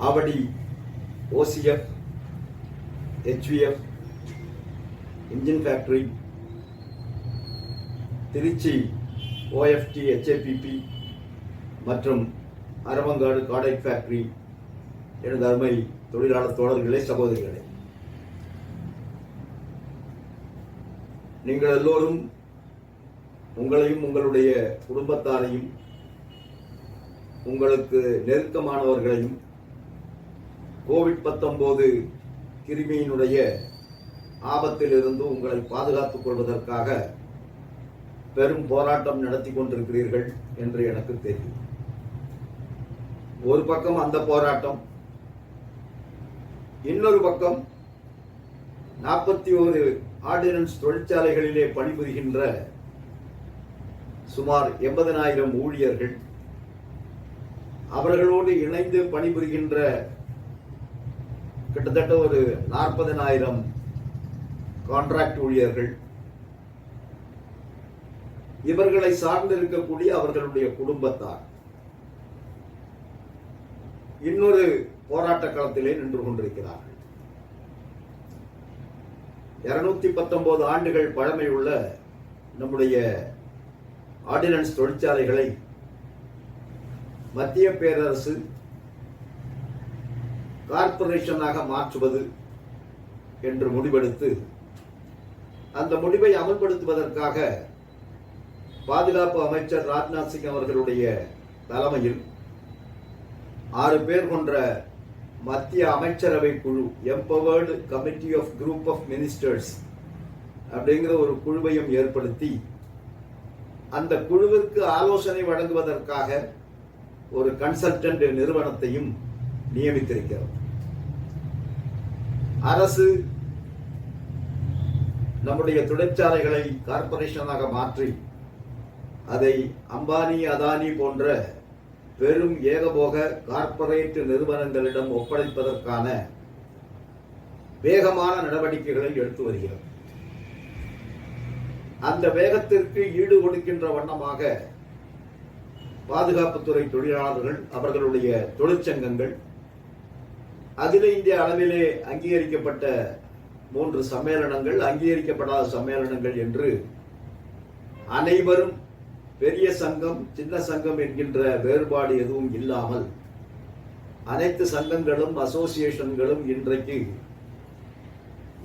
Avadi OCF, HVF, engine factory, Trichy OFT, HAPP மற்றும் Aravankadu cordite factory எனது அருமை தொழிலாளர் தோழர்களே, சகோதரிகளே, நீங்கள் எல்லோரும் உங்களையும் உங்களுடைய குடும்பத்தாரையும் உங்களுக்கு நெருக்கமானவர்களையும் COVID-19 கிருமியினுடைய ஆபத்திலிருந்து உங்களை பாதுகாத்துக் கொள்வதற்காக பெரும் போராட்டம் நடத்தி கொண்டிருக்கிறீர்கள் என்று எனக்கு தெரியும். ஒரு பக்கம் அந்த போராட்டம், இன்னொரு பக்கம் 41 ஆர்டினன்ஸ் தொழிற்சாலைகளிலே பணிபுரிகின்ற சுமார் 80,000 ஊழியர்கள், அவர்களோடு இணைந்து பணிபுரிகின்ற கிட்டத்தட்ட ஒரு 40,000 கான்ட்ராக்ட் ஊழியர்கள், இவர்களை சார்ந்திருக்கக்கூடிய அவர்களுடைய குடும்பத்தார் இன்னொரு போராட்ட களத்திலே நின்று கொண்டிருக்கிறார்கள். 219 ஆண்டுகள் பழமையுள்ள நம்முடைய ஆர்டினன்ஸ் தொழிற்சாலைகளை மத்திய பேரரசு கார்ப்பரேஷனாக மாற்றுவது என்று முடிவெடுத்து அந்த முடிவை அமல்படுத்துவதற்காக பாதுகாப்பு அமைச்சர் ராஜ்நாத் சிங் அவர்களுடைய தலைமையில் 6 பேர் கொண்ட மத்திய அமைச்சரவை குழு, empowered committee of group of ministers அப்படிங்கிற ஒரு குழுவையும் ஏற்படுத்தி அந்த குழுவிற்கு ஆலோசனை வழங்குவதற்காக ஒரு கன்சல்டன்ட் நிறுவனத்தையும் நியமித்திருக்கிறது. அரசு நம்முடைய தொழிற்சாலைகளை கார்ப்பரேஷனாக மாற்றி அதை அம்பானி, அதானி போன்ற பெரும் ஏகபோக கார்ப்பரேட் நிறுவனங்களிடம் ஒப்படைப்பதற்கான வேகமான நடவடிக்கைகளை எடுத்து வருகிறது. அந்த வேகத்திற்கு ஈடு கொடுக்கின்ற வண்ணமாக பாதுகாப்புத்துறை தொழிலாளர்கள், அவர்களுடைய தொழிற்சங்கங்கள், அகில இந்திய அளவிலே அங்கீகரிக்கப்பட்ட 3 சம்மேளனங்கள், அங்கீகரிக்கப்படாத சம்மேளனங்கள் என்று அனைவரும் பெரிய சங்கம், சின்ன சங்கம் என்கின்ற வேறுபாடு எதுவும் இல்லாமல் அனைத்து சங்கங்களும், அசோசியேஷன்களும் இன்றைக்கு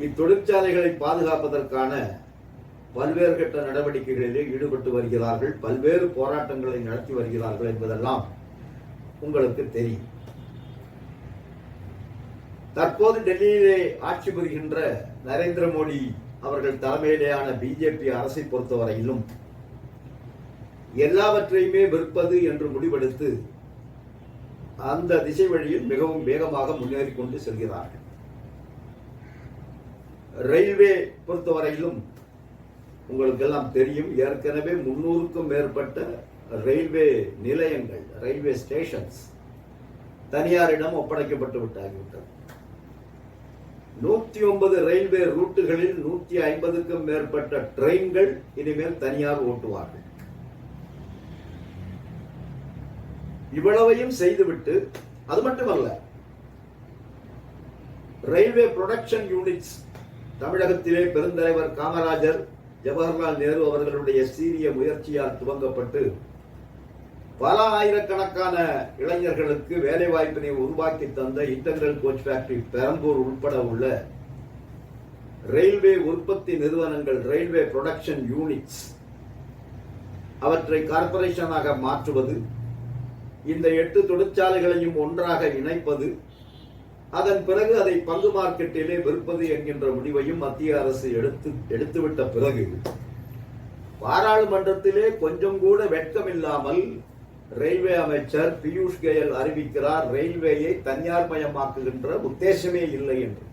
இத்தொழிற்சாலைகளை பாதுகாப்பதற்கான பல்வேறு கட்ட நடவடிக்கைகளிலே ஈடுபட்டு வருகிறார்கள், பல்வேறு போராட்டங்களை நடத்தி வருகிறார்கள் என்பதெல்லாம் உங்களுக்கு தெரியும். தற்போது டெல்லியிலே ஆட்சி புரிகின்ற நரேந்திர மோடி அவர்கள் தலைமையிலேயான பிஜேபி அரசை பொறுத்தவரையிலும் எல்லாவற்றையுமே விற்பது என்று முடிவெடுத்து அந்த திசை வழியில் மிகவும் வேகமாக முன்னேறி கொண்டு செல்கிறார்கள். ரயில்வே பொறுத்தவரையிலும் உங்களுக்கு எல்லாம் தெரியும், ஏற்கனவே 300க்கும் மேற்பட்ட ரயில்வே நிலையங்கள், ரயில்வே ஸ்டேஷன்ஸ் தனியாரிடம் ஒப்படைக்கப்பட்டு விட்டாகிவிட்டது. 109 ரயில்வே ரூட்டுகளில் 150க்கும் மேற்பட்ட ட்ரெயின்கள் இனிமேல் தனியார் ஓட்டுவார்கள். இவ்வளவையும் செய்துவிட்டு, அது மட்டுமல்ல, ரயில்வே புரொடக்ஷன் யூனிட்ஸ் தமிழகத்திலே பெருந்தலைவர் காமராஜர், ஜவஹர்லால் நேரு அவர்களுடைய சீரிய முயற்சியால் துவங்கப்பட்டு பல ஆயிரக்கணக்கான இளைஞர்களுக்கு வேலை வாய்ப்பினை உருவாக்கி தந்த இன்டெகிரல் கோச் ஃபேக்டரி பெரம்பூர் உட்பட உள்ள ரயில்வே உற்பத்தி நிறுவனங்கள், ரயில்வே புரொடக்ஷன் யூனிட்ஸ், அவற்றை கார்ப்பரேஷனாக மாற்றுவது, இந்த 8 தொழிற்சாலைகளையும் ஒன்றாக இணைப்பது, அதன் பிறகு அதை பங்கு மார்க்கெட்டிலே விற்பது என்கின்ற முடிவையும் மத்திய அரசு எடுத்துவிட்ட பிறகு பாராளுமன்றத்திலே கொஞ்சம் கூட வெட்கமில்லாமல் ரயில்வே அமைச்சர் பியூஷ் கோயல் அறிவிக்கிறார், ரயில்வேயை தனியார் மயமாக்குகின்ற உத்தேசமே இல்லை என்று.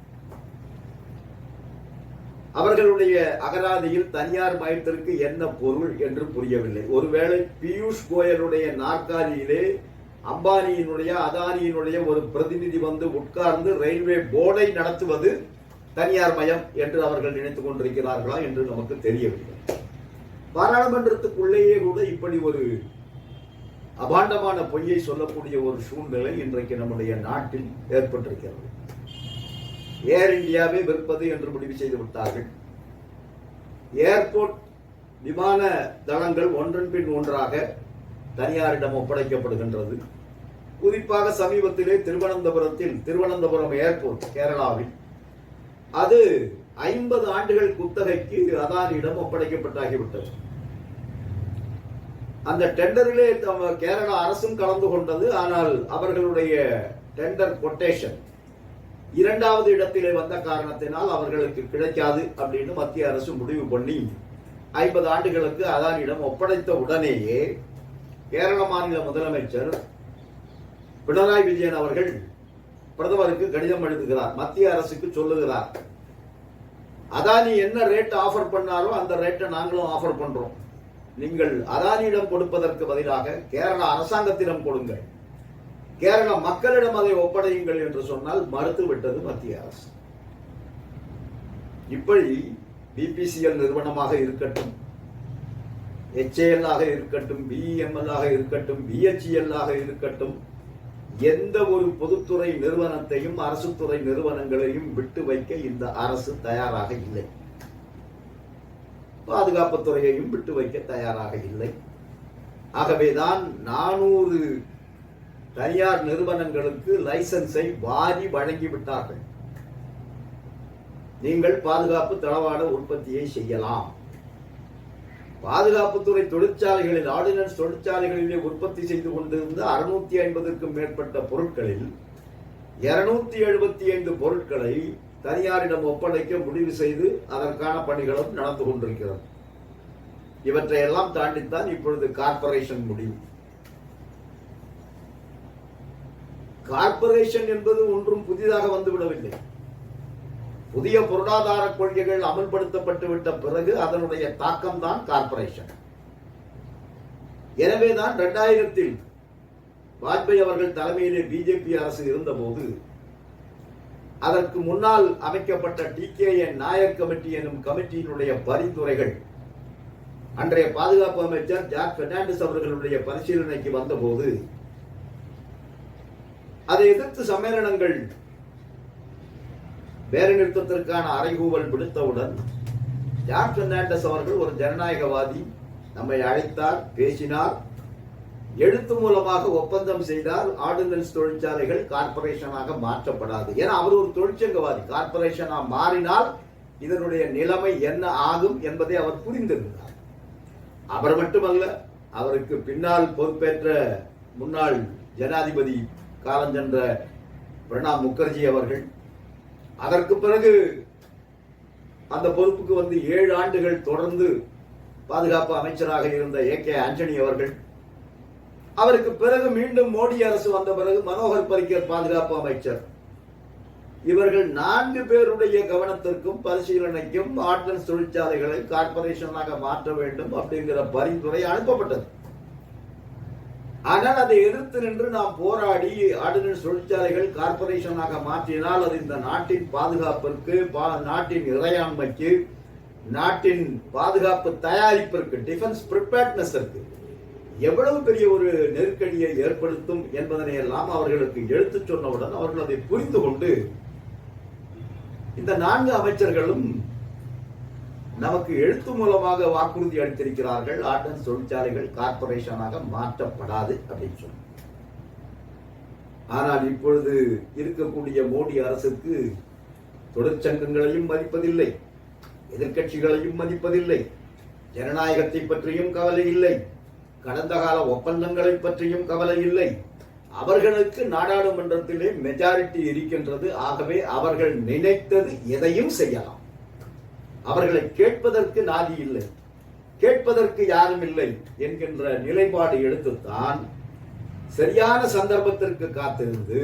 அவர்களுடைய அகராதியில் தனியார் மயத்திற்கு என்ன பொருள் என்று புரியவில்லை. ஒருவேளை பியூஷ் கோயலுடைய நாற்காலியிலே அம்பானியினுடைய, அதானியினுடைய ஒரு பிரதிநிதி வந்து உட்கார்ந்து ரயில்வே போர்டை நடத்துவது தனியார் மயம் என்று அவர்கள் நினைத்துக் கொண்டிருக்கிறார்களா என்று நமக்கு தெரியவில்லை. பாராளுமன்றத்துக்குள்ளேயே கூட இப்படி ஒரு அபாண்டமான பொய்யை சொல்லக்கூடிய ஒரு சூழ்நிலை இன்றைக்கு நம்முடைய நாட்டில் ஏற்பட்டிருக்கிறது. ஏர் இந்தியாவை விற்பது என்று முடிவு செய்து விட்டார்கள். ஏர்போர்ட் விமான தளங்கள் ஒன்றன் பின் ஒன்றாக தனியாரிடம் ஒப்படைக்கப்படுகின்றது. குறிப்பாக சமீபத்திலே திருவனந்தபுரம் ஏர்போர்ட் கேரளாவில் அது 50 ஆண்டுகள் குத்தகைக்கு அதானியிடம் ஒப்படைக்கப்பட்டாகிவிட்டது. அந்த டெண்டரிலே கேரளா அரசும் கலந்து கொண்டது. ஆனால் அவர்களுடைய டெண்டர் கொட்டேஷன் 2வது இடத்திலே வந்த காரணத்தினால் அவர்களுக்கு கிடைக்காது அப்படின்னு மத்திய அரசு முடிவு பண்ணி 50 ஆண்டுகளுக்கு அதானியிடம் ஒப்படைத்த உடனேயே கேரள மாநில முதலமைச்சர் பினராயி விஜயன் அவர்கள் பிரதமருக்கு கடிதம் எழுதுகிறார். மத்திய அரசுக்கு சொல்லுகிறார், அதானி என்ன ரேட் ஆஃபர் பண்ணாரோ அந்த ரேட்டை நாங்களும் ஆஃபர் பண்றோம். நீங்கள் அதானியிடம் கொடுப்பதற்கு பதிலாக கேரள அரசாங்கத்திடம் கொடுங்கள், கேரள மக்களிடம் அதை ஒப்படையுங்கள் என்று சொன்னால் மறுத்துவிட்டது மத்திய அரசு. இப்படி பிபிசிஎல் நிறுவனமாக இருக்கட்டும், HAL ஆக இருக்கட்டும், BEML ஆக இருக்கட்டும், BHEL ஆக இருக்கட்டும், எந்த ஒரு பொதுத்துறை நிறுவனத்தையும் அரசு துறை நிறுவனங்களையும் விட்டு வைக்க இந்த அரசு தயாராக இல்லை. பாதுகாப்புத்துறையையும் விட்டு வைக்க தயாராக இல்லை. ஆகவேதான் 400 தனியார் நிறுவனங்களுக்கு லைசன்ஸை வாரி வழங்கிவிட்டார்கள். நீங்கள் பாதுகாப்பு தளவாட உற்பத்தியை செய்யலாம். பாதுகாப்புத்துறை தொழிற்சாலைகளில், ஆர்டினன்ஸ் தொழிற்சாலைகளிலே உற்பத்தி செய்து கொண்டிருந்த 650க்கும் மேற்பட்ட பொருட்களில் 275 பொருட்களை தனியாரிடம் ஒப்படைக்க முடிவு செய்து அதற்கான பணிகளும் நடந்து கொண்டிருக்கிறது. இவற்றையெல்லாம் தாண்டித்தான் இப்பொழுது கார்ப்பரேஷன் முடிவு. கார்ப்பரேஷன் என்பது ஒன்றும் புதிதாக வந்துவிடவில்லை. புதிய பொருளாதார கொள்கைகள் அமல்படுத்தப்பட்டு விட்ட பிறகு அதனுடைய தாக்கம் தான் கார்ப்பரேஷன். எனவேதான் 2000 வாஜ்பாய் அவர்கள் தலைமையிலே பிஜேபி அரசு இருந்தபோது அதற்கு முன்னால் அமைக்கப்பட்ட TKN நாயர் கமிட்டி எனும் கமிட்டியினுடைய பரிந்துரைகள் அன்றைய பாதுகாப்பு அமைச்சர் ஜார்ஜ் பெர்னாண்டஸ் அவர்களுடைய பரிசீலனைக்கு வந்தபோது அதை எதிர்த்து சம்மேளனங்கள் வேலை நிறுத்தத்திற்கான அறைகூவல் விடுத்தவுடன் ஜார்ஜ் பெர்னாண்டஸ் அவர்கள் ஒரு ஜனநாயகவாதி, நம்மை அழைத்தார், பேசினார், எழுத்து மூலமாக ஒப்பந்தம் செய்தார். ஆர்டினன்ஸ் தொழிற்சாலைகள் கார்ப்பரேஷனாக மாற்றப்படாது. ஏன்னா அவர் ஒரு தொழிற்சங்கவாதி. கார்ப்பரேஷனா மாறினால் இதனுடைய நிலைமை என்ன ஆகும் என்பதை அவர் புரிந்திருந்தார். அவர் மட்டுமல்ல, அவருக்கு பின்னால் பொறுப்பேற்ற முன்னாள் ஜனாதிபதி காலஞ்சென்ற பிரணாப் முகர்ஜி அவர்கள், அதற்கு பிறகு அந்த பொறுப்புக்கு வந்து 7 ஆண்டுகள் தொடர்ந்து பாதுகாப்பு அமைச்சராக இருந்த AK ஆண்டனி அவர்கள், அவருக்கு பிறகு மீண்டும் மோடி அரசு வந்த பிறகு மனோகர் பரிக்கர் பாதுகாப்பு அமைச்சர், இவர்கள் 4 பேருடைய கவனத்திற்கும் பரிசீலனைக்கும் ஆர்டினன்ஸ் தொழிற்சாலைகளை கார்ப்பரேஷனாக மாற்ற வேண்டும் அப்படிங்கிற பரிந்துரை அனுப்பப்பட்டது. ஆனால் அதை எதிர்த்து நின்று நாம் போராடி ஆர்டினன்ஸ் தொழிற்சாலைகள் கார்ப்பரேஷனாக மாற்றினால் அது இந்த நாட்டின் பாதுகாப்பிற்கு, நாட்டின் இறையாண்மைக்கு, நாட்டின் பாதுகாப்பு தயாரிப்பிற்கு, டிஃபென்ஸ் ப்ரிப்பேர்ட்னஸிற்கு எவ்வளவு பெரிய ஒரு நெருக்கடியை ஏற்படுத்தும் என்பதனை எல்லாம் அவர்களுக்கு எடுத்துச் சொன்னவுடன் அவர்கள் அதை புரிந்து கொண்டு இந்த 4 அமைச்சர்களும் நமக்கு எழுத்து மூலமாக வாக்குறுதி அளித்திருக்கிறார்கள், ஆர்டினன்ஸ் தொழிற்சாலைகள் கார்ப்பரேஷனாக மாற்றப்படாது அப்படின்னு சொல்லி. ஆனால் இப்பொழுது இருக்கக்கூடிய மோடி அரசுக்கு தொழிற்சங்கங்களையும் மதிப்பதில்லை, எதிர்க்கட்சிகளையும் மதிப்பதில்லை, ஜனநாயகத்தை பற்றியும் கவலை இல்லை, கடந்த கால ஒப்பந்தங்களை பற்றியும் கவலை இல்லை. அவர்களுக்கு நாடாளுமன்றத்திலே மெஜாரிட்டி இருக்கின்றது. ஆகவே அவர்கள் நினைத்தது எதையும் செய்யலாம். அவர்களை கேட்பதற்கு நாதி இல்லை, கேட்பதற்கு யாரும் இல்லை என்கின்ற நிலைப்பாடு எடுத்துத்தான் சரியான சந்தர்ப்பத்திற்கு காத்திருந்து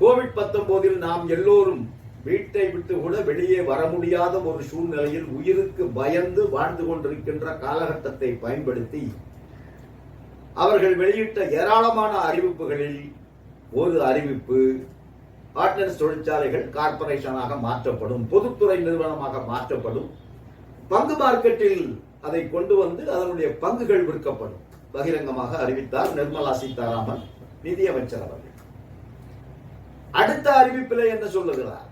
கோவிட்-19 நாம் எல்லோரும் வீட்டை விட்டு கூட வெளியே வர முடியாத ஒரு சூழ்நிலையில் உயிருக்கு பயந்து வாழ்ந்து கொண்டிருக்கின்ற காலகட்டத்தை பயன்படுத்தி அவர்கள் வெளியிட்ட ஏராளமான அறிவிப்புகளில் ஒரு அறிவிப்பு, ஆர்டினன்ஸ் தொழிற்சாலைகள் கார்ப்பரேஷனாக மாற்றப்படும், பொதுத்துறை நிறுவனமாக மாற்றப்படும், பங்கு மார்க்கெட்டில் அதை கொண்டு வந்து அதனுடைய பங்குகள் விற்கப்படும். பகிரங்கமாக அறிவித்தார் நிர்மலா சீதாராமன் நிதியமைச்சர் அவர்கள். அடுத்த அறிவிப்பில் என்ன சொல்லுகிறார்?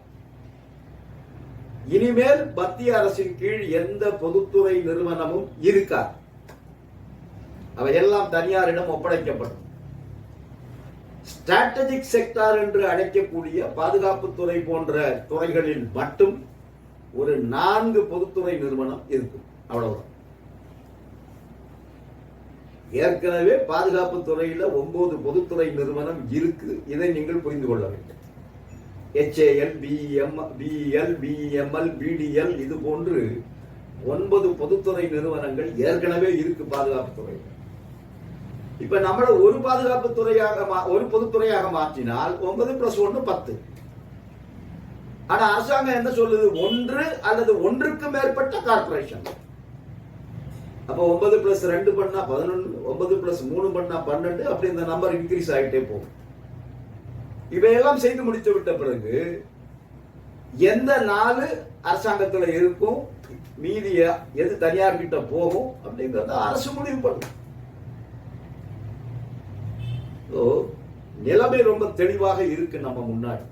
இனிமேல் மத்திய அரசின் கீழ் எந்த பொதுத்துறை நிறுவனமும் இருக்காது, அவையெல்லாம் தனியாரிடம் ஒப்படைக்கப்படும். ஸ்ட்ராட்டஜிக் செக்டார் என்று அழைக்கக்கூடிய பாதுகாப்புத்துறை போன்ற துறைகளில் மட்டும் ஒரு 4 பொதுத்துறை நிறுவனம் இருக்கும், அவ்வளவுதான். ஏற்கனவே பாதுகாப்பு துறையில 9 பொதுத்துறை நிறுவனம் இருக்கு. இதை நீங்கள் புரிந்து கொள்ள வேண்டும். HAL, BEL, BEML, BDL இது போன்று 9 பொதுத்துறை நிறுவனங்கள் ஏற்கனவே இருக்கு பாதுகாப்பு துறையில். இப்ப நம்மள ஒரு பாதுகாப்பு துறையாக ஒரு பொதுத்துறையாக மாற்றினால் 9 + 1 10. ஆனா அரசாங்கம் என்ன சொல்லுது? 1 அல்லது 1க்கு மேற்பட்ட கார்ப்பரேஷன். அப்ப 9 + 2 பண்ணா 11, 9 + 3 பண்ணா 12, அப்படி இந்த நம்பர் இன்க்ரீஸ் ஆகிட்டே போகும். இவையெல்லாம் செய்து முடித்து விட்ட பிறகு எந்த 4 அரசாங்கத்தில் இருக்கும், மீதிய எது தனியார் கிட்ட போகும் அப்படிங்கறத அரசு முடிவு பண்ணும். நிலைமை ரொம்ப தெளிவாக இருக்கு நம்ம முன்னாடி.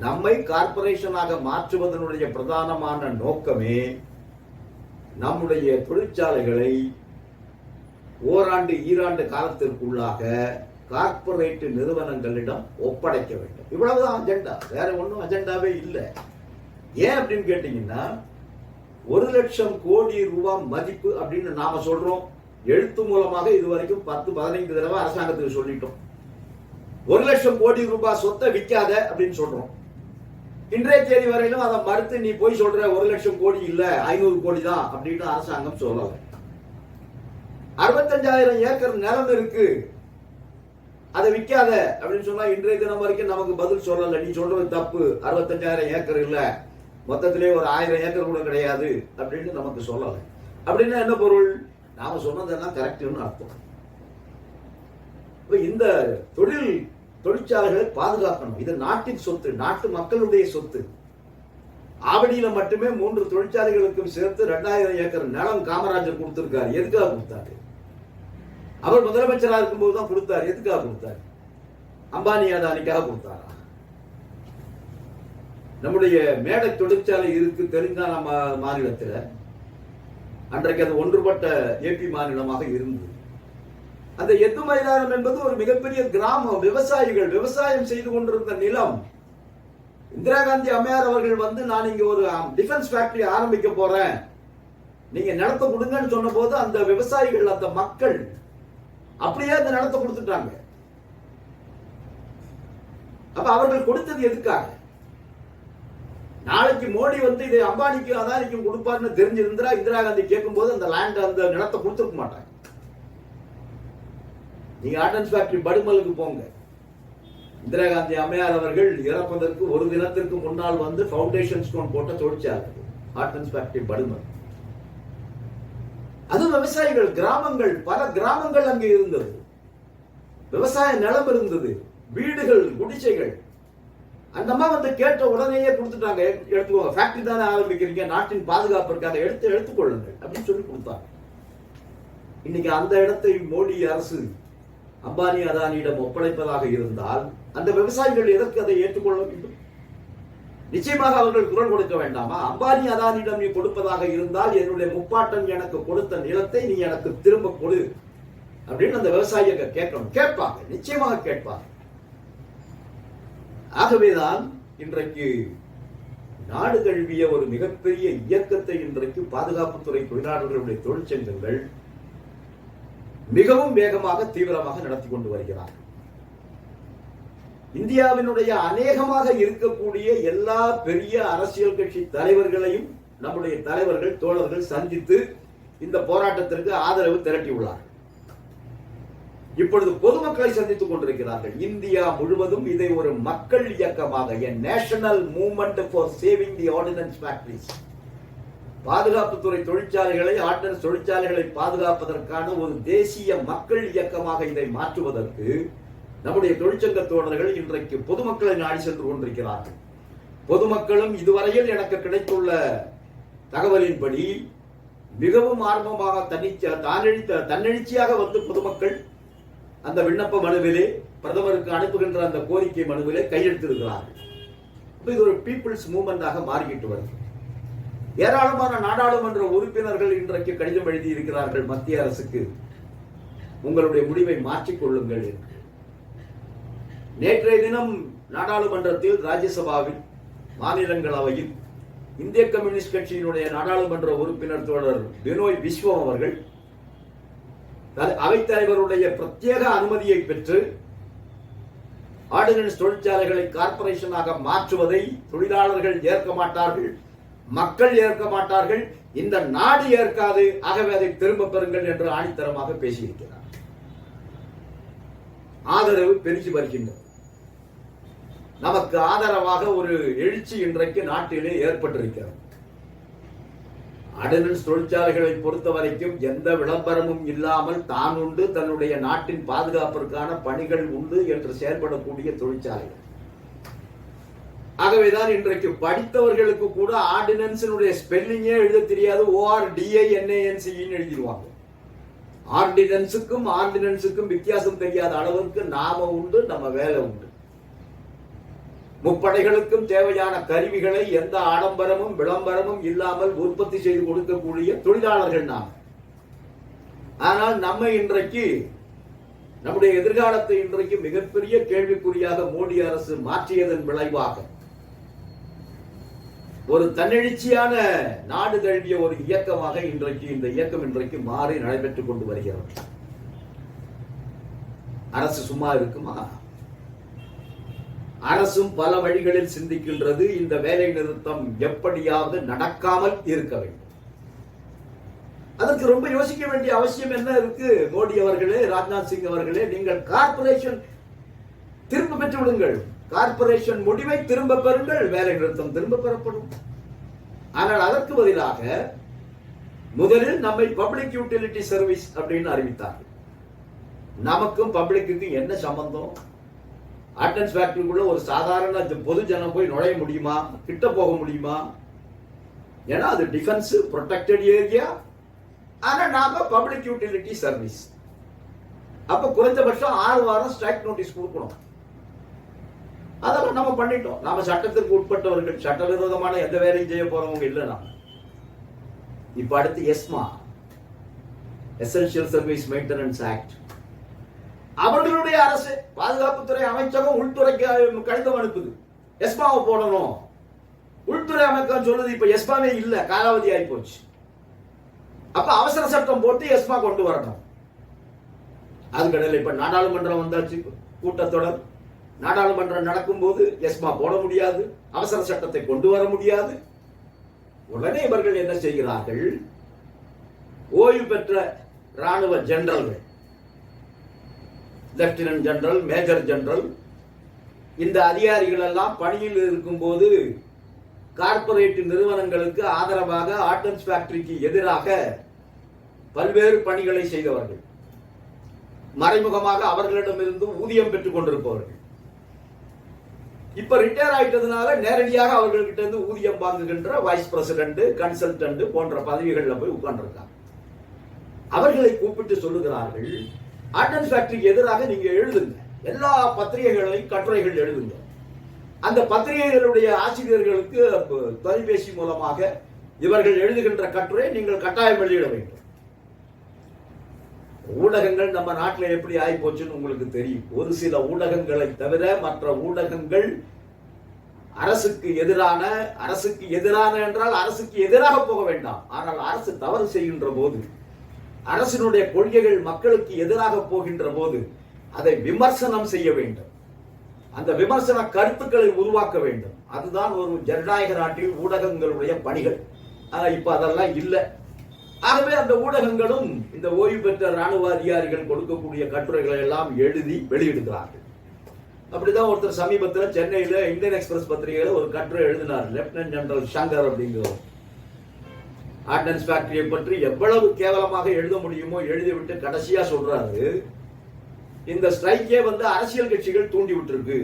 நம்மை கார்ப்பரேஷனாக மாற்றுவதனுடைய பிரதானமான நோக்கமே நம்முடைய தொழிற்சாலைகளை ஓராண்டு ஈராண்டு காலத்திற்குள்ளாக கார்ப்பரேட் நிறுவனங்களிடம் ஒப்படைக்க வேண்டும். இவ்வளவுதான் அஜெண்டா, வேற ஒன்றும் அஜெண்டாவே இல்லை. ஏன் அப்படின்னு கேட்டீங்கன்னா, 1,00,000 கோடி ரூபாய் மதிப்பு அப்படின்னு நாம சொல்றோம். எழுத்து மூலமாக இதுவரைக்கும் 10-15 தடவை அரசாங்கத்துக்கு சொல்லிட்டோம். 1,00,000 கோடி ரூபாய் சொத்தை விற்காத அப்படின்னு சொல்றோம். இன்றைய தேதி வரையிலும் அதை மறுத்து நீ போய் சொல்ற 1,00,000 கோடி இல்ல 500 கோடி தான் அப்படின்னு அரசாங்கம் சொல்லல. 65,000 ஏக்கர் நிலம் இருக்கு, அதை விற்காத அப்படின்னு சொன்னா இன்றைய தினம் வரைக்கும் நமக்கு பதில் சொல்லல. நீ சொல்றது தப்பு, 65,000 ஏக்கர் இல்ல, மொத்தத்திலே ஒரு 1000 ஏக்கர் கூட கிடையாது அப்படின்னு நமக்கு சொல்லல. அப்படின்னா என்ன பொருள்? நாம சொன்னதெல்லாம் கரெக்ட்னு அர்த்தம். இந்த தொழிற்சாலைகளை பாதுகாக்கணும். இது நாட்டின் சொத்து, நாட்டு மக்களுடைய சொத்து. ஆவடியில மட்டுமே 3 தொழிற்சாலைகளுக்கும் சேர்த்து 2000 ஏக்கர் நிலம் காமராஜர் கொடுத்திருக்காரு. எதுக்காக கொடுத்தாரு? அவர் முதலமைச்சராக இருக்கும்போது தான் கொடுத்தாரு. எதுக்காக கொடுத்தாரு? அம்பானி அதானிக்காக கொடுத்தாரா? நம்முடைய மேடை தொழிற்சாலை இருக்கு தெலுங்கானா மாநிலத்தில். அன்றைக்கு அது ஒன்றுபட்ட AP மாநிலமாக இருந்தது. அந்த எத்து மைதானம் என்பது ஒரு மிகப்பெரிய கிராமம். விவசாயிகள் விவசாயம் செய்து கொண்டிருந்த நிலம். இந்திரா காந்தி அம்மையார் அவர்கள் வந்து நான் இங்க ஒரு டிஃபென்ஸ் ஃபேக்டரி ஆரம்பிக்க போறேன், நீங்க நிலத்தை கொடுங்கன்னு சொன்ன போது அந்த விவசாயிகள், அந்த மக்கள் அப்படியே அந்த நிலத்தை கொடுத்துட்டாங்க. அப்ப அவர்கள் கொடுத்தது எதுக்காக? நாளைக்கு மோடி வந்து இதை அம்பானிக்கும் அதானிக்கும் கொடுப்பாருன்னு தெரிஞ்சிருந்தா இந்திரா காந்தி கேட்கும் போது அந்த லேண்ட், அந்த நிலத்தை கொடுத்துருக்க மாட்டாங்க. நீங்க ஆர்டன்ஸ் ஃபேக்டரி படுமலுக்கு போங்க. இந்திரா காந்தி அம்மையார் அவர்கள் இறப்பதற்கு ஒரு தினத்திற்கு முன்னால் வந்து ஃபவுண்டேஷன் ஸ்டோன் போட்ட தொழிற்சாலை ஆர்டன்ஸ் ஃபேக்டரி படுமல். அது விவசாயிகள் கிராமங்கள், பல கிராமங்கள் அங்கே இருந்தது. விவசாய நிலம் இருந்தது, வீடுகள், குடிசைகள். அந்த அம்மா வந்து கேட்ட உடனேயே கொடுத்துட்டாங்க. எடுத்துக்கோங்க, ஃபேக்டரி தானே ஆரம்பிக்கிறீங்க, நாட்டின் பாதுகாப்பிற்காக எடுத்துக்கொள்ளுங்கள் அப்படின்னு சொல்லி கொடுத்தாங்க. இன்னைக்கு அந்த இடத்தை மோடி அரசு அம்பானி அதானியிடம் ஒப்படைப்பதாக இருந்தால் அந்த விவசாயிகள் எதற்கு அதை ஏற்றுக்கொள்ள வேண்டும்? நிச்சயமாக அவர்கள் குரல் கொடுக்க வேண்டாமா? அம்பானி அதானியிடம் நீ கொடுப்பதாக இருந்தால் என்னுடைய முப்பாட்டன் எனக்கு கொடுத்த நிலத்தை நீ எனக்கு திரும்ப கொடு அப்படின்னு அந்த விவசாயிகள் கேட்கணும். கேட்பாங்க, நிச்சயமாக கேட்பாங்க. ஆகவேதான் இன்றைக்கு நாடு தழுவிய ஒரு மிகப்பெரிய இயக்கத்தை இன்றைக்கு பாதுகாப்புத்துறை தொழிலாளர்களுடைய தொழிற்சங்கங்கள் மிகவும் வேகமாக தீவிரமாக நடத்தி கொண்டு வருகிறார். இந்தியாவினுடைய அநேகமாக இருக்கக்கூடிய எல்லா பெரிய அரசியல் கட்சி தலைவர்களையும் நம்முடைய தலைவர்கள், தோழர்கள் சந்தித்து இந்த போராட்டத்திற்கு ஆதரவு திரட்டியுள்ளார். இப்பொழுது பொதுமக்களை சந்தித்துக் கொண்டிருக்கிறார்கள். இந்தியா முழுவதும் இதை ஒரு மக்கள் இயக்கமாக, a national movement for saving the ordnance factories, பாதுகாப்புத்துறை தொழிற்சாலைகளை, ஆர்டினன்ஸ் தொழிற்சாலைகளை பாதுகாப்பதற்கான ஒரு தேசிய மக்கள் இயக்கமாக இதை மாற்றுவதற்கு நம்முடைய தொழிற்சங்க தோழர்கள் இன்றைக்கு பொதுமக்களை நாடி சென்று கொண்டிருக்கிறார்கள். பொதுமக்களும் இதுவரையில் எனக்கு கிடைத்துள்ள தகவலின்படி மிகவும் ஆர்வமாக தன்னெழுச்சியாக வந்து பொதுமக்கள் அந்த விண்ணப்ப மனுவிலே பிரதமருக்கு அனுப்புகின்ற அந்த கோரிக்கை மனுவிலே கையெழுத்திருக்கிறார்கள். இது ஒரு பீப்புள்ஸ் மூவ்மெண்டாக மாறிக்கிட்டு வருது. ஏராளமான நாடாளுமன்ற உறுப்பினர்கள் இன்றைக்கு கடிதம் எழுதி இருக்கிறார்கள் மத்திய அரசுக்கு, உங்களுடைய முடிவை மாற்றிக்கொள்ளுங்கள் என்று. நேற்றைய தினம் நாடாளுமன்றத்தில், ராஜ்யசபாவில், மாநிலங்களவையில் இந்திய கம்யூனிஸ்ட் கட்சியினுடைய நாடாளுமன்ற உறுப்பினர் தோழர் பினோய் விஸ்வம் அவர்கள் அவைத்தலைவருடைய பிரத்யேக அனுமதியை பெற்று ஆர்டினன்ஸ் தொழிற்சாலைகளை கார்ப்பரேஷனாக மாற்றுவதை தொழிலாளர்கள் ஏற்க மாட்டார்கள், மக்கள் ஏற்க மாட்டார்கள், இந்த நாடு ஏற்காது, ஆகவே அதை திரும்ப பெறுங்கள் என்று ஆணித்தரமாக பேசியிருக்கிறார். ஆதரவு பெருகி வருகின்றது. நமக்கு ஆதரவாக ஒரு எழுச்சி இன்றைக்கு நாட்டிலே ஏற்பட்டிருக்கிறது. ஆர்டினன்ஸ் தொழிற்சாலைகளை பொறுத்த வரைக்கும் எந்த விளம்பரமும் இல்லாமல் தான் உண்டு, தன்னுடைய நாட்டின் பாதுகாப்பிற்கான பணிகள் உண்டு என்று செயல்படக்கூடிய தொழிற்சாலைகள். ஆகவேதான் இன்றைக்கு படித்தவர்களுக்கு கூட ஆர்டினன்ஸினுடைய ஸ்பெல்லிங்கே எழுத தெரியாது, ORDINANCE எழுதிடுவாங்க. ஆர்டினன்ஸுக்கும் வித்தியாசம் தெரியாத அளவுக்கு நாம உண்டு, நம்ம வேலை உண்டு. முப்படைகளுக்கும் தேவையான கருவிகளை எந்த ஆடம்பரமும் விளம்பரமும் இல்லாமல் உற்பத்தி செய்து கொடுக்கக்கூடிய தொழிலாளர்கள் நாம். ஆனால் நம்மை இன்றைக்கு, நம்முடைய எதிர்காலத்தை இன்றைக்கு மிகப்பெரிய கேள்விக்குறியாக மோடி அரசு மாற்றியதன் விளைவாக ஒரு தன்னெழுச்சியான நாடு தழுவிய ஒரு இயக்கமாக இன்றைக்கு இந்த இயக்கம் இன்றைக்கு மாறி நடைபெற்றுக் கொண்டு வருகிறது. அரசு சும்மா இருக்குமா? அரசும் பல வழிகளில் சிந்திக்கின்றது. இந்த வேலை நிறுத்தம் எப்படியாவது நடக்காமல் இருக்க வேண்டும். அதற்கு ரொம்ப யோசிக்க வேண்டிய அவசியம் என்ன இருக்கு? மோடி அவர்களே, ராஜ்நாத் சிங் அவர்களே, நீங்கள் கார்ப்பரேஷன் திரும்ப பெற்று விடுங்கள், கார்ப்பரேஷன் முடிவை திரும்ப பெறுங்கள், வேலை நிறுத்தம் திரும்ப பெறப்படும். ஆனால் அதற்கு பதிலாக முதலில் நம்மை பப்ளிக் யூட்டிலிட்டி சர்வீஸ் அப்படின்னு அறிவித்தார்கள். நமக்கும் பப்ளிக்கு என்ன சம்பந்தம்? ஆர்டினன்ஸ் ஃபேக்டரிக்குள்ள ஒரு சாதாரண பொது ஜனம் போய் நுழைய முடியுமா? கிட்ட போக முடியுமா? ஏன்னா அது டிஃபென்ஸ் ப்ரொடெக்டட் ஏரியா. ஆனா நாம பப்ளிக் யூட்டிலிட்டி சர்வீஸ். அப்ப குறைந்தபட்சம் 6 வாரம் ஸ்ட்ரைக் நோட்டீஸ் கொடுக்கணும். அதெல்லாம் நம்ம பண்ணிட்டோம். நாம சட்டத்திற்கு உட்பட்டவர்கள், சட்டவிரோதமான எந்த வேலையும் செய்ய போறவங்க இல்லை. நாம் இப்ப அடுத்து எஸ்மா, எசென்ஷியல் சர்வீஸ் மெயின்டெனன்ஸ் ஆக்ட், அவர்களுடைய அரசு, பாதுகாப்புத்துறை அமைச்சகம் உள்துறைக்கு கடிதம் அனுப்புது, எஸ்மாவை போடணும். உள்துறை அமைச்சகம் சொல்லுது இப்ப எஸ்மாவே இல்ல, காலாவதி ஆகி போச்சு. அப்ப அவசர சட்டம் போட்டு எஸ்மா கொண்டு வரணும். அதுக்கடையில் இப்ப நாடாளுமன்றம் வந்தாச்சு, கூட்டத்தொடர். நாடாளுமன்றம் நடக்கும் போது எஸ்மா போட முடியாது, அவசர சட்டத்தை கொண்டு வர முடியாது. உடனே இவர்கள் என்ன செய்கிறார்கள்? ஓய்வு பெற்ற ராணுவ ஜெனரல்கள், லெப்டினன்ட் ஜெனரல், மேஜர் ஜெனரல், இந்த அதிகாரிகள் எல்லாம் பணியில் இருக்கும் போது கார்ப்பரேட் நிறுவனங்களுக்கு ஆதரவாக ஆர்டினன்ஸ் ஃபேக்டரிக்கு எதிராக பல்வேறு பணிகளை செய்தவர்கள், மறைமுகமாக அவர்களிடமிருந்து ஊதியம் பெற்றுக் கொண்டிருப்பவர்கள். இப்ப ரிட்டையர் ஆயிட்டதுனால நேரடியாக அவர்கிட்ட இருந்து ஊதியம் வாங்குகின்ற வைஸ் பிரசிடென்ட், கன்சல்டன்ட் போன்ற பதவிகள்ல போய் உட்கார்ந்துருக்காங்க. அவர்களை கூப்பிட்டு சொல்லுகிறார்கள், ஆர்டினன்ஸ் ஃபேக்டரிக்கு எதிராக நீங்க எழுதுங்க, எல்லா பத்திரிகைகளையும் கட்டுரைகள் எழுதுங்க. அந்த பத்திரிகைகளுடைய ஆசிரியர்களுக்கு தொலைபேசி மூலமாக இவர்கள் எழுதுகின்ற கட்டுரை நீங்கள் கட்டாயம் வெளியிட வேண்டும். ஊடகங்கள் நம்ம நாட்டில் எப்படி ஆகி போச்சுன்னு உங்களுக்கு தெரியும். ஒரு சில ஊடகங்களை தவிர மற்ற ஊடகங்கள் அரசுக்கு எதிரான என்றால் அரசுக்கு எதிராக போக வேண்டாம். ஆனால் அரசு தவறு செய்கின்ற போது, அரசினுடைய கொள்கைகள் மக்களுக்கு எதிராக போகின்ற போது அதை விமர்சனம் செய்ய வேண்டும். அந்த விமர்சன கருத்துக்களை உருவாக்க வேண்டும். அதுதான் ஒரு ஜனநாயக நாட்டில் ஊடகங்களுடைய பணிகள். இப்ப அதெல்லாம் இல்லை. ஆகவே அந்த ஊடகங்களும் இந்த ஓய்வு பெற்ற ராணுவ அதிகாரிகள் கொடுக்கக்கூடிய கட்டுரைகளை எல்லாம் எழுதி வெளியிடுகிறார்கள். அப்படிதான் ஒருத்தர் சமீபத்தில் சென்னையில இந்தியன் எக்ஸ்பிரஸ் பத்திரிகையில ஒரு கட்டுரை எழுதினார். லெப்டினன்ட் ஜெனரல் சங்கர் அப்படிங்கிறவர் ஆர்டினன்ஸ் ஃபேக்டரியை பற்றி எவ்வளவு கேவலமாக எழுத முடியுமோ எழுதிவிட்டு கடைசியா சொல்றாரு, இந்த ஸ்ட்ரைக்கே அரசியல் கட்சிகள் தூண்டி விட்டுருக்கு.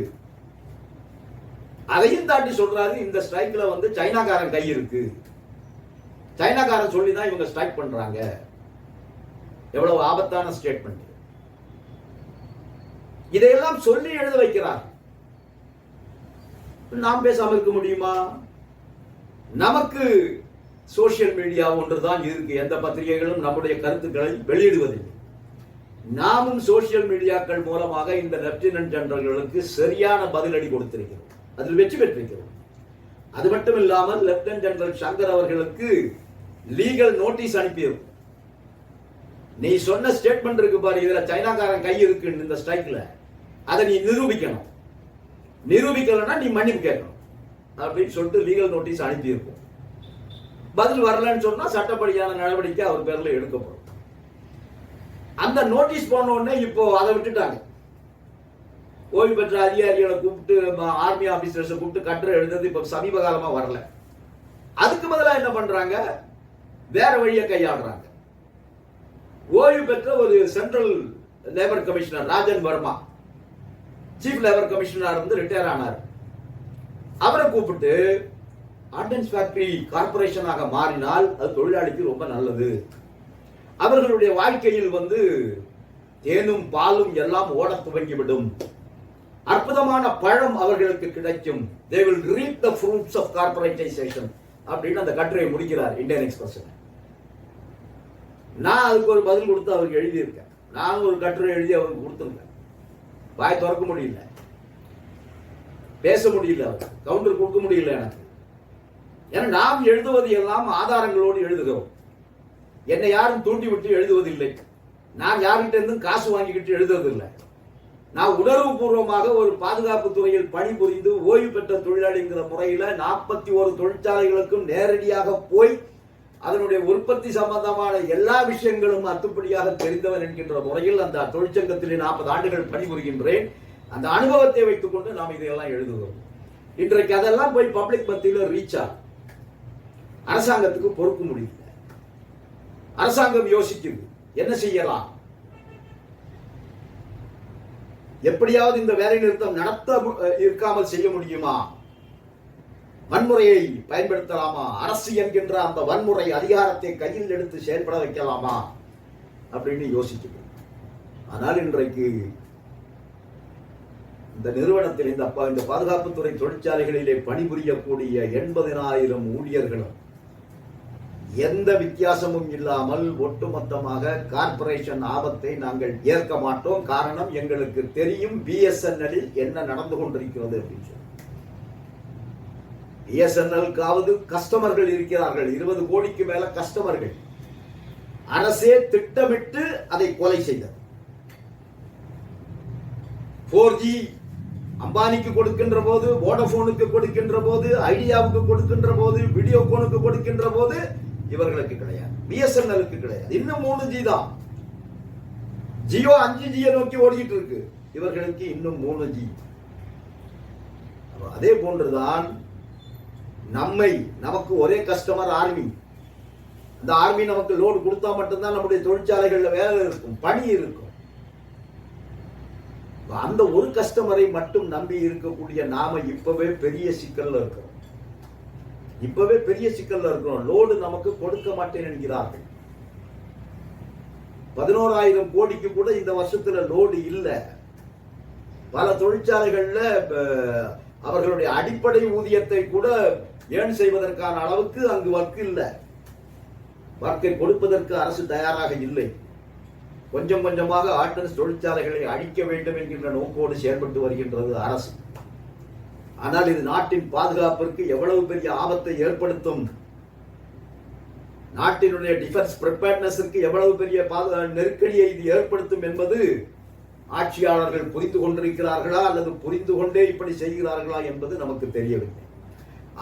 அதையும் தாண்டி சொல்றாரு, இந்த ஸ்ட்ரைக்ல சைனாக்காரன் கை இருக்கு. சைனாக்காரன் சொல்லி தான் இவங்க ஸ்ட்ரைக் பண்றாங்க. எவ்வளவு ஆபத்தான ஸ்டேட்மெண்ட். இதையெல்லாம் சொல்லி எழுத வைக்கிறார். நாம் பேசாம இருக்க முடியுமா? நமக்கு சோசியல் மீடியா ஒன்றுதான் இருக்கு. எந்த பத்திரிகைகளும் நம்முடைய கருத்துக்களை வெளியிடுவதில்லை. நாமும் சோசியல் மீடியாக்கள் மூலமாக இந்த லெப்டினன்ட் ஜெனரல்களுக்கு சரியான பதிலடி கொடுத்திருக்கிறோம். அதில் வெற்றி பெற்றிருக்கிறோம். அது மட்டும் இல்லாமல் லெப்டினன்ட் ஜெனரல் சங்கர் அவர்களுக்கு லீகல் நோட்டீஸ் அனுப்பியிருக்கும். நீ சொன்ன ஸ்டேட்மெண்ட் இருக்கு பாரு, இதுல சைனாக்காரன் கை இருக்கு இந்த ஸ்ட்ரைக்ல, அதை நீ நிரூபிக்கணும். நிரூபிக்கலன்னா நீ மன்னிப்பு கேட்கணும் அப்படின்னு சொல்லிட்டு லீகல் நோட்டீஸ் அனுப்பியிருக்கும். பதில் வரலன்னு சொன்னா சட்டப்படியான நடவடிக்கை அவர் பேர்ல எடுக்கப்படும். அந்த நோட்டீஸ் போன உடனே இப்போ அதை விட்டுட்டாங்க. ஓய்வு பெற்ற அதிகாரிகளை கூப்பிட்டு, ஆர்மி ஆபீசர்ஸை கூப்பிட்டு கட்டுரை எழுதுறது இப்ப சமீப காலமா வரல. அதுக்கு பதிலாக என்ன பண்றாங்க? வேற வழியை கையாளுறாங்க. ஓய்வு பெற்ற ஒரு central labour commissioner Rajan Varma, chief labour commissioner இருந்து ரிட்டையர் ஆனார். அவரை கூப்பிட்டு ஆர்டினன்ஸ் ஃபேக்டரி கார்பரேஷனாக மாறினால் அது தொழிலாளிக்கு ரொம்ப நல்லது. அவர்களுடைய வாழ்க்கையில் தேனும் பாலும் எல்லாம் ஓட துவங்கிவிடும். அற்புதமான பழம் அவர்களுக்கு கிடைக்கும். They will reap the fruits of corporatization அப்படின்னு அந்த கட்டுரையை முடிக்கிறார் இந்தியன் எக்ஸ்பிரஸ். நான் அதுக்கு ஒரு பதில் கொடுத்து அவருக்கு எழுதியிருக்கேன். நான் ஒரு கட்டுரை எழுதி அவருக்கு கொடுத்துருக்கேன். வாய் திறக்க முடியல, பேச முடியல, அவர் கவுண்டர் கொடுக்க முடியல எனக்கு. ஏன்னா நாம் எழுதுவது எல்லாம் ஆதாரங்களோடு எழுதுகிறோம். என்னை யாரும் தூண்டி விட்டு எழுதுவதில்லை. நான் யார்கிட்ட இருந்தும் காசு வாங்கிக்கிட்டு எழுதுவதில்லை. நான் உணர்வு பூர்வமாக ஒரு பாதுகாப்பு துறையில் பணிபுரிந்து ஓய்வு பெற்ற தொழிலாளிங்கிற முறையில 41 தொழிற்சாலைகளுக்கும் நேரடியாக போய் அதனுடைய உற்பத்தி சம்பந்தமான எல்லா விஷயங்களும் அத்துப்படியாக தெரிந்தவன் என்கின்ற முறையில் அந்த தொழிற்சங்கத்திலே 40 ஆண்டுகள் பணிபுரிகின்றேன். அந்த அனுபவத்தை வைத்துக் கொண்டு நாம் இதையெல்லாம் எழுதுகிறோம். இன்றைக்கு அதெல்லாம் போய் பப்ளிக் மத்தியில் ரீச் ஆகும். அரசாங்கத்துக்கு பொறுக்க முடியல. அரசாங்கம் யோசிக்குது என்ன செய்யலாம், எப்படியாவது இந்த வேலை நிறுத்தம் நடத்த இருக்காமல் செய்ய முடியுமா, வன்முறையை பயன்படுத்தலாமா, அரசு என்கின்ற அந்த வன்முறை அதிகாரத்தை கையில் எடுத்து செயல்பட வைக்கலாமா அப்படின்னு யோசிக்குது. ஆனால் இன்றைக்கு இந்த நிறுவனத்தில் இந்த பாதுகாப்புத்துறை தொழிற்சாலைகளிலே பணிபுரியக்கூடிய 80,000 ஊழியர்களும் எந்த வித்தியாசமும் இல்லாமல் ஒட்டுமொத்தமாக கார்ப்பரேஷன் ஆபத்தை நாங்கள் ஏற்க மாட்டோம். காரணம், எங்களுக்கு தெரியும் பிஎஸ்என்எல்லில் என்ன நடந்து கொண்டிருக்கிறது அப்படின்னு சொல்லி. பிஎஸ்என்எல்காவது கஸ்டமர்கள் இருக்கிறார்கள், 20 கோடிக்கு மேல கஸ்டமர்கள். அரசே திட்டமிட்டு அதை கொலை செய்தது. 4G அம்பானிக்கு கொடுக்கின்ற போது, வோடபோனுக்கு கொடுக்கின்ற போது, ஐடியாவுக்கு கொடுக்கின்ற போது, வீடியோகானுக்கு கொடுக்கின்ற போது இவர்களுக்கு கிடையாது, பிஎஸ்என்எல்லுக்கு கிடையாது. இன்னும் 3G தான். ஜியோ 5G நோக்கி ஓடிட்டு இருக்கு, இவர்களுக்கு இன்னும் 3G. அதே போன்றுதான் நமக்கு ஒரே கஸ்டமர் ஆர்மி. அந்த ஆர்மி நமக்கு லோடு கொடுத்தா மட்டும்தான் நம்முடைய தொழிற்சாலைகள்ல வேலை இருக்கும், பணி இருக்கும். அந்த ஒரு கஸ்டமரை மட்டும் நம்பி இருக்கக்கூடிய நாம இப்பவே பெரிய சிக்கல்ல இருக்கிறோம். லோடு நமக்கு கொடுக்க மாட்டேன் என்கிறார்கள். 11,000 கோடிக்கு கூட இந்த வருஷத்துல லோடு இல்ல. பல தொழிற்சாலைகள்ல அவர்களுடைய அடிப்படை ஊதியத்தை கூட ஏர்ன் செய்வதற்கான அளவுக்கு அங்கு வர்க் இல்ல. வர்க்கை கொடுப்பதற்கு அரசு தயாராக இல்லை. கொஞ்சம் கொஞ்சமாக ஆர்டினன்ஸ் தொழிற்சாலைகளை அழிக்க வேண்டும் என்கின்ற நோக்கோடு செயல்பட்டு வருகின்றது அரசு. ஆனால் இது நாட்டின் பாதுகாப்பிற்கு எவ்வளவு பெரிய ஆபத்தை ஏற்படுத்தும், நாட்டினுடைய டிஃபென்ஸ் ப்ரிப்பேர்ட்னஸிற்கு எவ்வளவு பெரிய நெருக்கடியை இது ஏற்படுத்தும் என்பது ஆட்சியாளர்கள் புரிந்து கொண்டிருக்கிறார்களா அல்லது புரிந்து கொண்டே இப்படி செய்கிறார்களா என்பது நமக்கு தெரியவில்லை.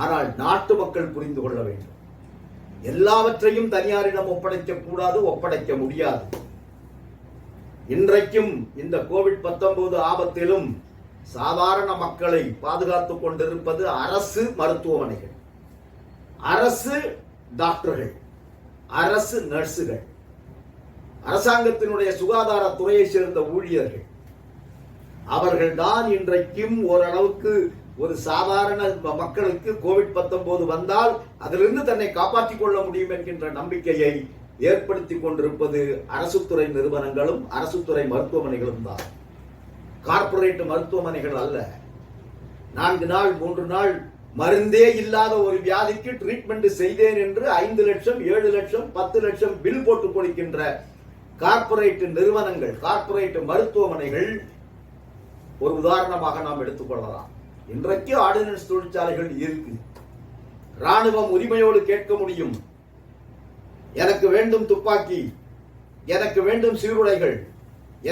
ஆனால் நாட்டு மக்கள் புரிந்து கொள்ள வேண்டும். எல்லாவற்றையும் தனியாரிடம் ஒப்படைக்க கூடாது, ஒப்படைக்க முடியாது. இன்றைக்கும் இந்த கோவிட்-19 ஆபத்திலும் சாதாரண மக்களை பாதுகாத்துக் கொண்டிருப்பது அரசு மருத்துவமனைகள், அரசு டாக்டர்கள், அரசு நர்சுகள், அரசாங்கத்தினுடைய சுகாதாரத்துறையை சேர்ந்த ஊழியர்கள். அவர்கள் தான் இன்றைக்கும் ஓரளவுக்கு ஒரு சாதாரண மக்களுக்கு கோவிட்-19 வந்தால் அதிலிருந்து தன்னை காப்பாற்றிக் கொள்ள முடியும் என்கின்ற நம்பிக்கையை ஏற்படுத்தி கொண்டிருப்பது அரசுத்துறை நிறுவனங்களும் அரசுத்துறை மருத்துவமனைகளும் தான். கார்ப்பரேட் மருத்துவமனைகள் அல்ல. 4 நாள் 3 நாள் மருந்தே இல்லாத ஒரு வியாதிக்கு ட்ரீட்மெண்ட் செய்தேன் என்று 5 லட்சம் 7 லட்சம் 10 லட்சம் பில் போட்டு கொடுக்கின்ற கார்ப்பரேட் நிறுவனங்கள், கார்ப்பரேட் மருத்துவமனைகள் ஒரு உதாரணமாக நாம் எடுத்துக்கொள்ளலாம். இன்றைக்கு ஆர்டினன்ஸ் தொழிற்சாலைகள் இருக்கு. ராணுவம் உரிமையோடு கேட்க முடியும், எனக்கு வேண்டும் துப்பாக்கி, எனக்கு வேண்டும் சீருடைகள்,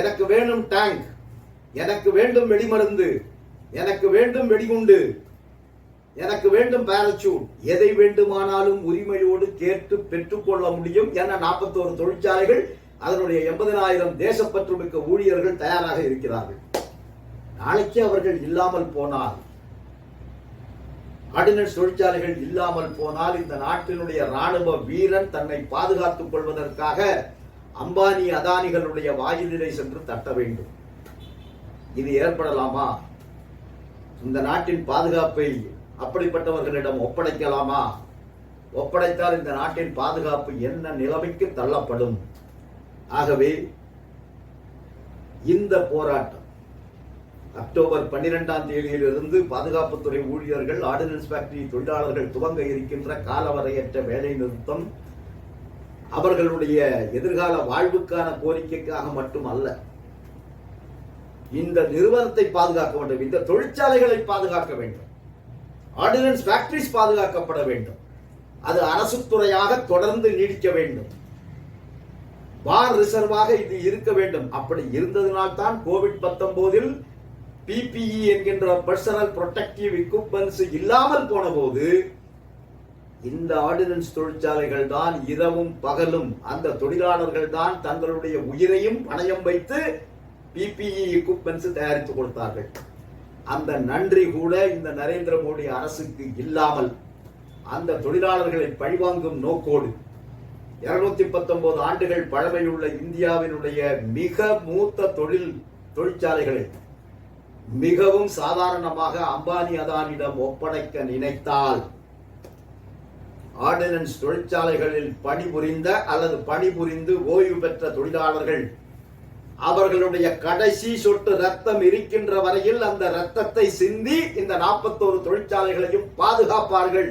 எனக்கு வேண்டும் டேங்க், எனக்கு வேண்டும் வெடிமருந்து, எனக்கு வேண்டும் வெடிகுண்டு, எனக்கு வேண்டும் பாராசூட், எதை வேண்டுமானாலும் உரிமையோடு கேட்டு பெற்றுக்கொள்ள முடியும் என 41 தொழிற்சாலைகள், அதனுடைய 80,000 தேசப்பற்றுமிக்க ஊழியர்கள் தயாராக இருக்கிறார்கள். நாளைக்கு அவர்கள் இல்லாமல் போனால், ஆர்டினன்ஸ் தொழிற்சாலைகள் இல்லாமல் போனால், இந்த நாட்டினுடைய ராணுவ வீரன் தன்னை பாதுகாத்துக் கொள்வதற்காக அம்பானி அதானிகளுடைய வாயிலிலே சென்று தட்ட வேண்டும். இது ஏற்படலாமா? இந்த நாட்டின் பாதுகாப்பை அப்படிப்பட்டவர்களிடம் ஒப்படைக்கலாமா? ஒப்படைத்தால் இந்த நாட்டின் பாதுகாப்பு என்ன நிலைமைக்கு தள்ளப்படும்? ஆகவே இந்த போராட்டம் அக்டோபர் 12ஆம் தேதியிலிருந்து பாதுகாப்புத்துறை ஊழியர்கள், ஆர்டினன்ஸ் ஃபேக்டரி தொழிலாளர்கள் துவங்க இருக்கின்ற காலவரையற்ற வேலை நிறுத்தம் அவர்களுடைய எதிர்கால வாழ்வுக்கான கோரிக்கைக்காக மட்டுமல்ல, இந்த நிறுவனத்தை பாதுகாக்க வேண்டும், இந்த தொழிற்சாலைகளை பாதுகாக்க வேண்டும், ஆர்டினன்ஸ் ஃபேக்டரிஸ் பாதுகாக்கப்பட வேண்டும், அது அரசு துறையாக தொடர்ந்து நீடிக்க வேண்டும், பார் ரிசர்வாக இது இருக்க வேண்டும். அப்படி இருந்ததனால்தான் கோவிட்-19 PPE என்கின்ற பர்சனல் ப்ரொடெக்டிவ் எக்யூப்மென்ட்ஸ் இல்லாமல் போன போது இந்த ஆர்டினன்ஸ் தொழிற்சாலைகள் தான் இரவும் பகலும், அந்த தொழிலாளர்கள் தான் தங்களுடைய உயிரையும் பணயம் வைத்து PPE எக்யூப்மென்ட்ஸ் தயாரித்து கொடுத்தார்கள். அந்த நன்றி கூட இந்த நரேந்திர மோடி அரசுக்கு இல்லாமல் அந்த தொழிலாளர்களை பழிவாங்கும் நோக்கோடு 219 ஆண்டுகள் பழமையுள்ள இந்தியாவினுடைய மிக மூத்த தொழிற்சாலைகளை மிகவும் சாதாரணமாக அம்பானி அதானிடம் ஒப்படைக்க நினைத்தால், ஆர்டினன்ஸ் தொழிற்சாலைகளில் பணிபுரிந்த அல்லது பணிபுரிந்து ஓய்வு பெற்ற தொழிலாளர்கள் அவர்களுடைய கடைசி சொட்டு ரத்தம் இருக்கின்ற வரையில் அந்த ரத்தத்தை சிந்தி இந்த 41 தொழிற்சாலைகளையும் பாதுகாப்பார்கள்.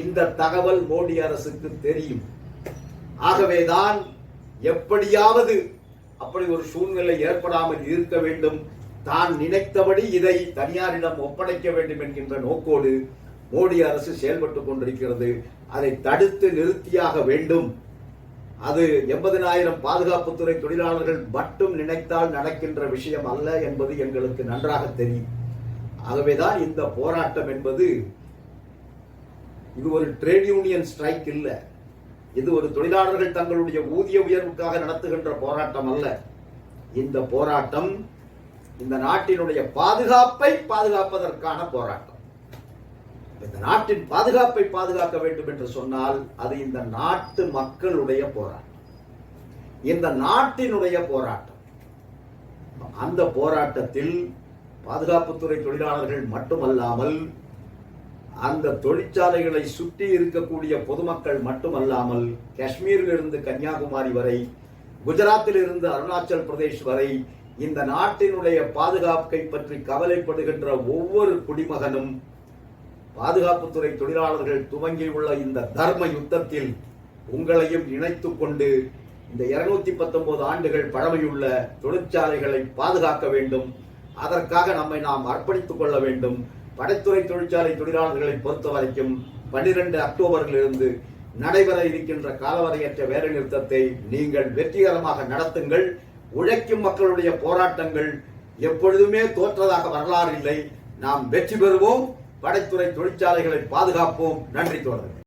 இந்த தகவல் மோடி அரசுக்கு தெரியும். ஆகவேதான் எப்படியாவது அப்படி ஒரு சூழ்நிலை ஏற்படாமல் இருக்க வேண்டும், தான் நினைத்தபடி இதை தனியாரிடம் ஒப்படைக்க வேண்டும் என்கின்ற நோக்கோடு மோடி அரசு செயல்பட்டுக் கொண்டிருக்கிறது. அதை தடுத்து நிறுத்தியாக வேண்டும். அது 80,000 பாதுகாப்புத்துறை தொழிலாளர்கள் மட்டும் நினைத்தால் நடக்கின்ற விஷயம் அல்ல என்பது எங்களுக்கு நன்றாக தெரியும். ஆகவேதான் இந்த போராட்டம் என்பது இது ஒரு ட்ரேட் யூனியன் ஸ்ட்ரைக் இல்ல, இது ஒரு தொழிலாளர்கள் தங்களுடைய ஊதிய உயர்வுக்காக நடத்துகின்ற போராட்டம் அல்ல. இந்த போராட்டம் இந்த நாட்டினுடைய பாதுகாப்பை பாதுகாப்பதற்கான போராட்டம். இந்த நாட்டின் பாதுகாப்பை பாதுகாக்க வேண்டும் என்று சொன்னால் அது இந்த நாட்டு மக்களுடைய போராட்டம், இந்த நாட்டினுடைய போராட்டம். அந்த போராட்டத்தில் பாதுகாப்புத்துறை தொழிலாளர்கள் மட்டுமல்லாமல் அந்த தொழிற்சாலைகளை சுற்றி இருக்கக்கூடிய பொதுமக்கள் மட்டுமல்லாமல் காஷ்மீரில் இருந்து கன்னியாகுமரி வரை, குஜராத்தில் இருந்து அருணாச்சல் பிரதேஷ் வரை இந்த நாட்டினுடைய பாதுகாப்பை பற்றி கவலைப்படுகின்ற ஒவ்வொரு குடிமகனும் பாதுகாப்புத்துறை தொழிலாளர்கள் துவங்கியுள்ள இந்த தர்ம யுத்தத்தில் உங்களையும் இணைத்துக் கொண்டு இந்த 219 ஆண்டுகள் பழமையுள்ள தொழிற்சாலைகளை பாதுகாக்க வேண்டும். அதற்காக நம்மை நாம் அர்ப்பணித்துக் கொள்ள வேண்டும். படைத்துறை தொழிற்சாலை தொழிலாளர்களை பொறுத்த வரைக்கும் 12 அக்டோபரிலிருந்து நடைபெற இருக்கின்ற காலவரையற்ற வேலை நிறுத்தத்தை நீங்கள் வெற்றிகரமாக நடத்துங்கள். உழைக்கும் மக்களுடைய போராட்டங்கள் எப்பொழுதுமே தோற்றதாக வரலாறு இல்லை. நாம் வெற்றி பெறுவோம். படைத்துறை தொழிற்சாலைகளை பாதுகாப்போம். நன்றி தோழர்களே.